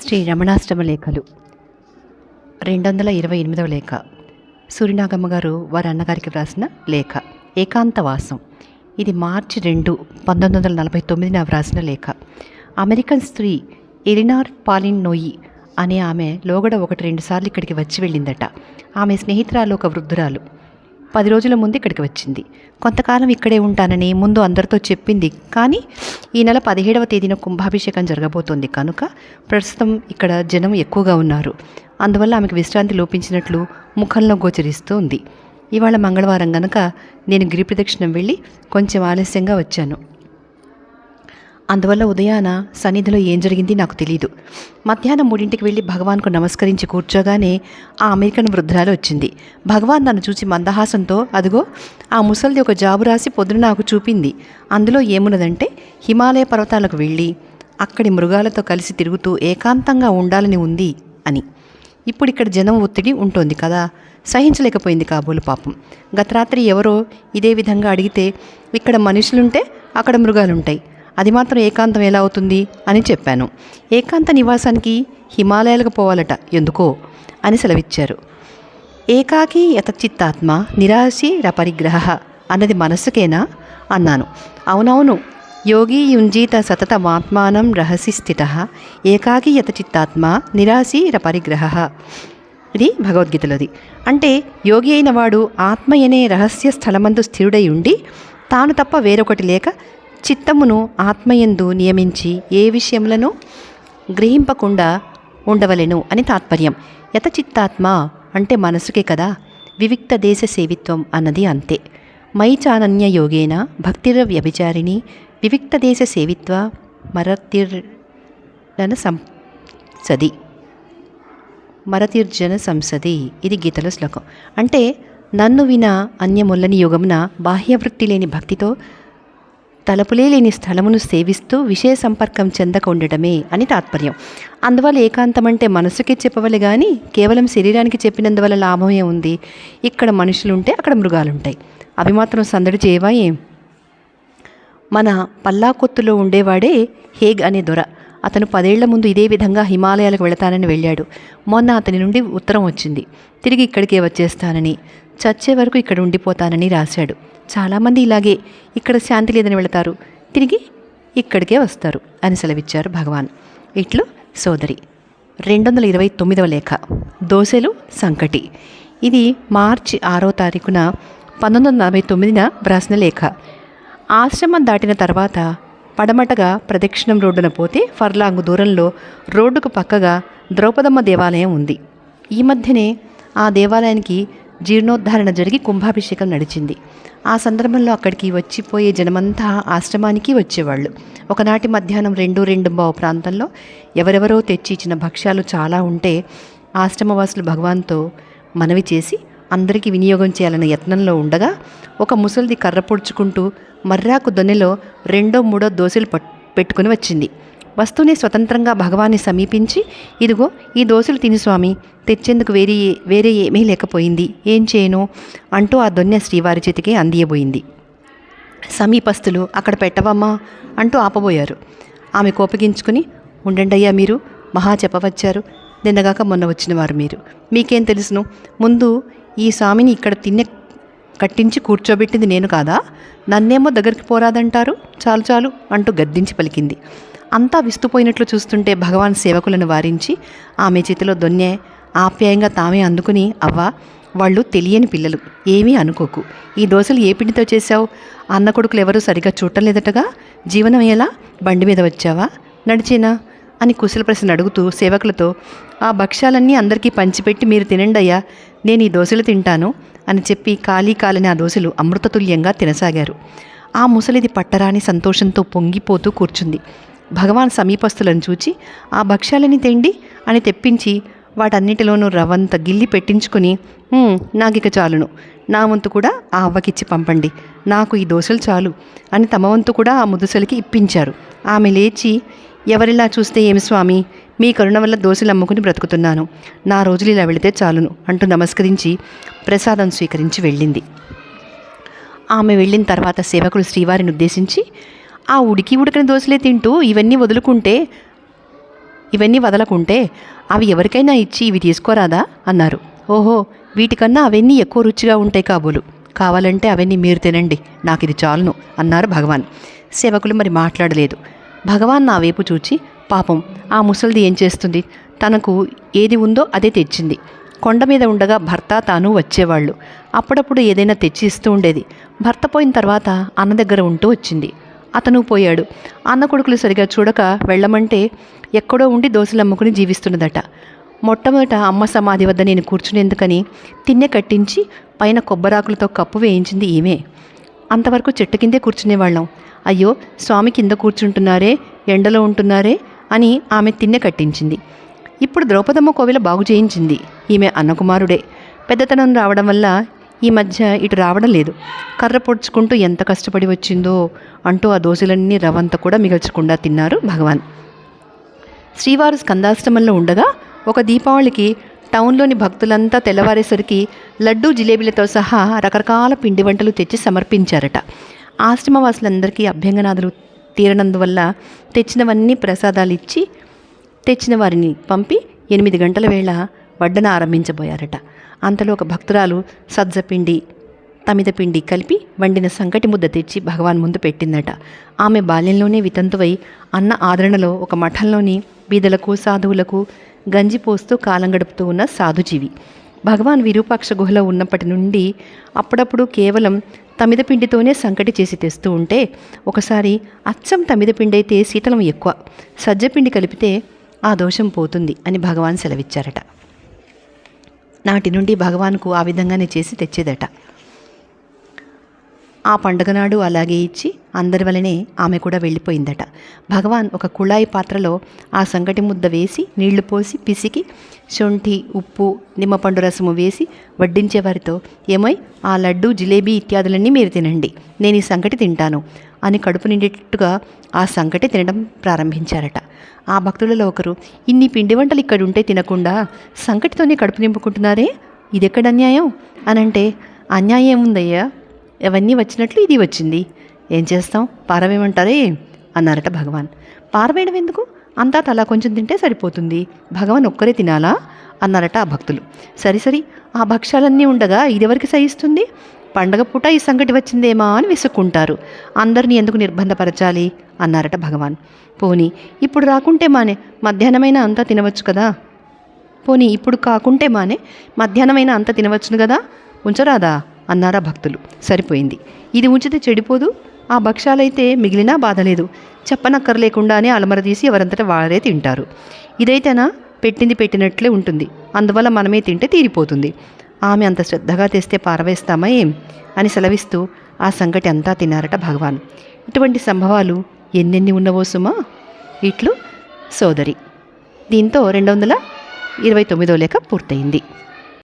శ్రీ రమణాష్టమ లేఖలు 228వ లేఖ. సూర్యనాగమ్మ గారు వారి అన్నగారికి వ్రాసిన లేఖ. ఏకాంతవాసం. ఇది మార్చి 2, 1949 వ్రాసిన లేఖ. అమెరికన్ స్త్రీ ఎలినార్ పాలిన్ నోయి అనే ఆమె లోగడ 1-2 సార్లు ఇక్కడికి వచ్చి వెళ్ళిందట. ఆమె స్నేహితురాలు ఒక వృద్ధురాలు 10 రోజుల ముందు ఇక్కడికి వచ్చింది. కొంతకాలం ఇక్కడే ఉంటానని ముందు అందరితో చెప్పింది. కానీ ఈ నెల 17వ తేదీన కుంభాభిషేకం జరగబోతోంది కనుక ప్రస్తుతం ఇక్కడ జనం ఎక్కువగా ఉన్నారు. అందువల్ల ఆమెకు విశ్రాంతి లోపించినట్లు ముఖంలో గోచరిస్తూ ఉంది. ఇవాళ మంగళవారం గనక నేను గిరి ప్రదక్షిణం వెళ్ళి కొంచెం ఆలస్యంగా వచ్చాను. అందువల్ల ఉదయాన సన్నిధిలో ఏం జరిగింది నాకు తెలీదు. మధ్యాహ్నం 3ంటికి వెళ్ళి భగవాన్కు నమస్కరించి కూర్చోగానే ఆ అమెరికన్ వృద్ధురాలు వచ్చింది. భగవాన్ నన్ను చూసి మందహాసంతో, అదిగో ఆ ముసలిది ఒక జాబు రాసి పొద్దున నాకు చూపింది. అందులో ఏమున్నదంటే, హిమాలయ పర్వతాలకు వెళ్ళి అక్కడి మృగాలతో కలిసి తిరుగుతూ ఏకాంతంగా ఉండాలని ఉంది అని. ఇప్పుడు ఇక్కడ జనం ఒత్తిడి ఉంటుంది కదా, సహించలేకపోయింది కాబోలు పాపం. గత రాత్రి ఎవరో ఇదే విధంగా అడిగితే, ఇక్కడ మనుషులుంటే అక్కడ మృగాలుంటాయి, అది మాత్రం ఏకాంతం ఎలా అవుతుంది అని చెప్పాను. ఏకాంత నివాసానికి హిమాలయాలకు పోవాలట, ఎందుకో అని సెలవిచ్చారు. ఏకాకి యతచిత్తాత్మ నిరాశి రపరిగ్రహ అన్నది మనస్సుకేనా అన్నాను. అవునవును, యోగి యుంజీత సతతమాత్మానం రహసి స్థిత ఏకాకి యతచిత్తాత్మ నిరాశి రపరిగ్రహ. ఇది భగవద్గీతలోది. అంటే యోగి అయిన వాడు ఆత్మయనే రహస్య స్థలమందు స్థిరుడై ఉండి తాను తప్ప వేరొకటి లేక చిత్తమును ఆత్మయందు నియమించి ఏ విషయములను గ్రహింపకుండా ఉండవలెను అని తాత్పర్యం. యతచిత్తాత్మ అంటే మనసుకే కదా. వివిక్త దేశ సేవిత్వం అన్నది అంతే. మై చానన్య యోగేన భక్తిర వ్యభిచారిణి వివిక్త దేశ సేవిత్వ మరతిర్జన సంసది. ఇది గీతలో శ్లోకం. అంటే నన్ను విన అన్యముల్లని యోగమున బాహ్యవృత్తి లేని భక్తితో తలపులే లేని స్థలమును సేవిస్తూ విషయ సంపర్కం చెందక ఉండటమే అని తాత్పర్యం. అందువల్ల ఏకాంతం అంటే మనసుకే చెప్పవలే కానీ కేవలం శరీరానికి చెప్పినందువల్ల లాభమే ఉంది. ఇక్కడ మనుషులుంటే అక్కడ మృగాలుంటాయి, అవి మాత్రం సందడి చేయవా ఏం? మన పల్లాకొత్తులో ఉండేవాడే హేగ్ అనే దొర. అతను 10 ఏళ్ల ముందు ఇదే విధంగా హిమాలయాలకు వెళతానని వెళ్ళాడు. మొన్న అతని నుండి ఉత్తరం వచ్చింది, తిరిగి ఇక్కడికే వచ్చేస్తానని, చచ్చే వరకు ఇక్కడ ఉండిపోతానని రాశాడు. చాలామంది ఇలాగే ఇక్కడ శాంతి లేదని వెళతారు, తిరిగి ఇక్కడికే వస్తారు అని సెలవిచ్చారు భగవాన్. ఇట్లు సోదరి. 229వ లేఖ. దోసెలు సంకటి. ఇది మార్చి 6వ తారీఖున 1949 వ్రాసిన లేఖ. ఆశ్రమం దాటిన తర్వాత పడమటగా ప్రదక్షిణం రోడ్డున పోతే ఫర్లాంగు దూరంలో రోడ్డుకు పక్కగా ద్రౌపదమ్మ దేవాలయం ఉంది. ఈ మధ్యనే ఆ దేవాలయానికి జీర్ణోద్ధరణ జరిగి కుంభాభిషేకం నడిచింది. ఆ సందర్భంలో అక్కడికి వచ్చిపోయే జనమంతా ఆశ్రమానికి వచ్చేవాళ్ళు. ఒకనాటి మధ్యాహ్నం 2-2:15 ప్రాంతంలో ఎవరెవరో తెచ్చి ఇచ్చిన భక్ష్యాలు చాలా ఉంటే ఆశ్రమవాసులు భగవాన్తో మనవి చేసి అందరికీ వినియోగం చేయాలన్న యత్నంలో ఉండగా ఒక ముసలిది కర్ర పొడుచుకుంటూ మర్రాకు దొన్నెలో 2-3 దోశలు పెట్టుకుని వచ్చింది. వస్తూనే స్వతంత్రంగా భగవాన్ని సమీపించి, ఇదిగో ఈ దోశలు తిని స్వామి, తెచ్చేందుకు వేరే ఏమీ లేకపోయింది, ఏం చేయను అంటూ ఆ దొన్నె శ్రీవారి చేతికి అందియబోయింది. సమీపస్తులు అక్కడ పెట్టవమ్మా అంటూ ఆపబోయారు. ఆమె కోపగించుకుని, ఉండండయ్యా, మీరు మహా చెప్పవచ్చారు, నిన్నగాక మొన్న వచ్చిన వారు మీరు, మీకేం తెలుసును, ముందు ఈ స్వామిని ఇక్కడ కట్టించి కూర్చోబెట్టింది నేను కాదా, నన్నేమో దగ్గరికి పోరాదంటారు, చాలు చాలు అంటూ గద్దించి పలికింది. అంతా విస్తుపోయినట్లు చూస్తుంటే భగవాన్ సేవకులను వారించి ఆమె చేతిలో దొన్నె ఆప్యాయంగా తామే అందుకుని, అవ్వా, వాళ్ళు తెలియని పిల్లలు, ఏమీ అనుకోకు, ఈ దోశలు ఏ పిండితో చేశావు, అన్న కొడుకులు ఎవరూ సరిగా చూడటం లేదటగా, జీవనం ఎలా, బండి మీద వచ్చావా, నడిచేనా అని కుశల ప్రశ్న అడుగుతూ సేవకులతో, ఆ భక్ష్యాలన్నీ అందరికీ పంచిపెట్టి మీరు తినండయ్యా, నేను ఈ దోశలు తింటాను అని చెప్పి కాలని ఆ దోశలు అమృతతుల్యంగా తినసాగారు. ఆ ముసలిది పట్టరాని సంతోషంతో పొంగిపోతూ కూర్చుంది. భగవాన్ సమీపస్తులను చూచి ఆ భక్ష్యాలని తెండి అని తెప్పించి వాటన్నిటిలోనూ రవంత గిల్లి పెట్టించుకుని, నాకిక చాలును, నా వంతు కూడా ఆ అవ్వకిచ్చి పంపండి, నాకు ఈ దోశలు చాలు అని తమ వంతు కూడా ఆ ముదుసలికి ఇప్పించారు. ఆమె లేచి, ఎవరిలా చూస్తే ఏమి స్వామి, మీ కరుణ వల్ల దోశలు అమ్ముకుని బ్రతుకుతున్నాను, నా రోజులు ఇలా వెళితే చాలును అంటూ నమస్కరించి ప్రసాదం స్వీకరించి వెళ్ళింది. ఆమె వెళ్ళిన తర్వాత సేవకులు శ్రీవారిని ఉద్దేశించి, ఆ ఉడికని దోశలే తింటూ ఇవన్నీ వదులుకుంటే ఇవన్నీ వదలకుంటే అవి ఎవరికైనా ఇచ్చి ఇవి తీసుకోరాదా అన్నారు. ఓహో, వీటికన్నా అవన్నీ ఎక్కువ రుచిగా ఉంటాయి కాబోలు, కావాలంటే అవన్నీ మీరు తినండి, నాకు ఇది చాలును అన్నారు భగవాన్. సేవకులు మరి మాట్లాడలేదు. భగవాన్ నా వైపు చూచి, పాపం ఆ ముసలిది ఏం చేస్తుంది, తనకు ఏది ఉందో అదే తెచ్చింది. కొండ మీద ఉండగా భర్త తాను వచ్చేవాళ్ళు, అప్పుడప్పుడు ఏదైనా తెచ్చి ఇస్తూ ఉండేది. భర్త పోయిన తర్వాత అన్న దగ్గర ఉంటూ వచ్చింది. అతను పోయాడు. అన్న కొడుకులు సరిగా చూడక వెళ్ళమంటే ఎక్కడో ఉండి దోశలు అమ్ముకుని జీవిస్తున్నదట. మొట్టమొదట అమ్మ సమాధి వద్ద నేను కూర్చునేందుకని తిన్నె కట్టించి పైన కొబ్బరాకులతో కప్పు వేయించింది ఈమె. అంతవరకు చెట్టు కిందే కూర్చునేవాళ్ళం. అయ్యో, స్వామి కింద కూర్చుంటున్నారే, ఎండలో ఉంటున్నారే అని ఆమె తిన్నె కట్టించింది. ఇప్పుడు ద్రౌపదమ్మ కోవెల బాగు చేయించింది ఈమె అన్నకుమారుడే. పెద్దతనం రావడం వల్ల ఈ మధ్య ఇటు రావడం లేదు. కర్ర పొడుచుకుంటూ ఎంత కష్టపడి వచ్చిందో అంటూ ఆ దోశలన్నీ రవంత కూడా మిగల్చకుండా తిన్నారు భగవాన్. శ్రీవారు స్కందాష్టమంలో ఉండగా ఒక దీపావళికి టౌన్లోని భక్తులంతా తెల్లవారేసరికి లడ్డూ జిలేబీలతో సహా రకరకాల పిండి వంటలు తెచ్చి సమర్పించారట. ఆశ్రమవాసులందరికీ అభ్యంగనాదులు తీరనందువల్ల తెచ్చినవన్నీ ప్రసాదాలు ఇచ్చి తెచ్చిన వారిని పంపి 8 గంటల వేళ వడ్డన ఆరంభించబోయారట. అంతలో ఒక భక్తురాలు సజ్జపిండి తమిదపిండి కలిపి వండిన సంకటి ముద్ద తెచ్చి భగవాన్ ముందు పెట్టిందట. ఆమె బాల్యంలోనే వితంతువై అన్న ఆదరణలో ఒక మఠంలోని బీదలకు సాధువులకు గంజి పోస్తూ కాలం గడుపుతూ ఉన్న సాధుజీవి. భగవాన్ విరూపాక్ష గుహలో ఉన్నప్పటి నుండి అప్పుడప్పుడు కేవలం తమిదపిండితోనే సంకటి చేసి తెస్తూ ఉంటే, ఒకసారి అచ్చం తమిదపిండి అయితే శీతలం ఎక్కువ, సజ్జపిండి కలిపితే ఆ దోషం పోతుంది అని భగవాన్ సెలవిచ్చారట. నాటి నుండి భగవాన్కు ఆ విధంగానే చేసి తెచ్చేదట. ఆ పండుగ నాడు అలాగే ఇచ్చి అందరి వలనే ఆమె కూడా వెళ్ళిపోయిందట. భగవాన్ ఒక కుళాయి పాత్రలో ఆ సంగటి ముద్ద వేసి నీళ్లు పోసి పిసికి శొంఠి, ఉప్పు, నిమ్మపండు రసము వేసి వడ్డించేవారితో, ఏమై ఆ లడ్డు జిలేబీ ఇత్యాదులన్నీ మీరు తినండి, నేను ఈ సంగటి తింటాను అని కడుపు నిండేట్టుగా ఆ సంగటి తినడం ప్రారంభించారట. ఆ భక్తులలో ఒకరు, ఇన్ని పిండి వంటలు ఇక్కడ ఉంటే తినకుండా సంకటితోనే కడుపు నింపుకుంటున్నారే, ఇదెక్కడ అన్యాయం అనంటే, అన్యాయం ఏముందయ్యా, అవన్నీ వచ్చినట్లు ఇది వచ్చింది, ఏం చేస్తాం, పారవేయమంటారే అన్నారట భగవాన్. పారవేయడం ఎందుకు, అంతా తలా కొంచెం తింటే సరిపోతుంది, భగవాన్ ఒక్కరే తినాలా అన్నారట ఆ భక్తులు. సరి ఆ భక్ష్యాలన్నీ ఉండగా ఇదెవరికి సహిస్తుంది, పండగ పూట ఈ సంగటి వచ్చిందేమా అని విసుక్కుంటారు, అందరినీ ఎందుకు నిర్బంధపరచాలి అన్నారట భగవాన్. పోనీ ఇప్పుడు రాకుంటే మానే మధ్యాహ్నమైనా అంతా తినవచ్చు కదా, పోనీ ఇప్పుడు కాకుంటే మానే మధ్యాహ్నమైనా అంతా తినవచ్చును కదా, ఉంచరాదా అన్నారా భక్తులు. సరిపోయింది, ఇది ఉంచితే చెడిపోదు, ఆ భక్ష్యాలైతే మిగిలినా బాధలేదు, చెప్పనక్కర్లేకుండానే అలమర తీసి ఎవరంతటా వారే తింటారు. ఇదైతేనా పెట్టింది పెట్టినట్లే ఉంటుంది, అందువల్ల మనమే తింటే తీరిపోతుంది, ఆమె అంత శ్రద్ధగా తెస్తే పారవేస్తామా ఏం అని సెలవిస్తూ ఆ సంగటి అంతా తిన్నారట భగవాన్. ఇటువంటి సంభవాలు ఎన్నెన్ని ఉన్నవో సుమా. ఇట్లు సోదరి. దీంతో 229వ లేఖ పూర్తయింది.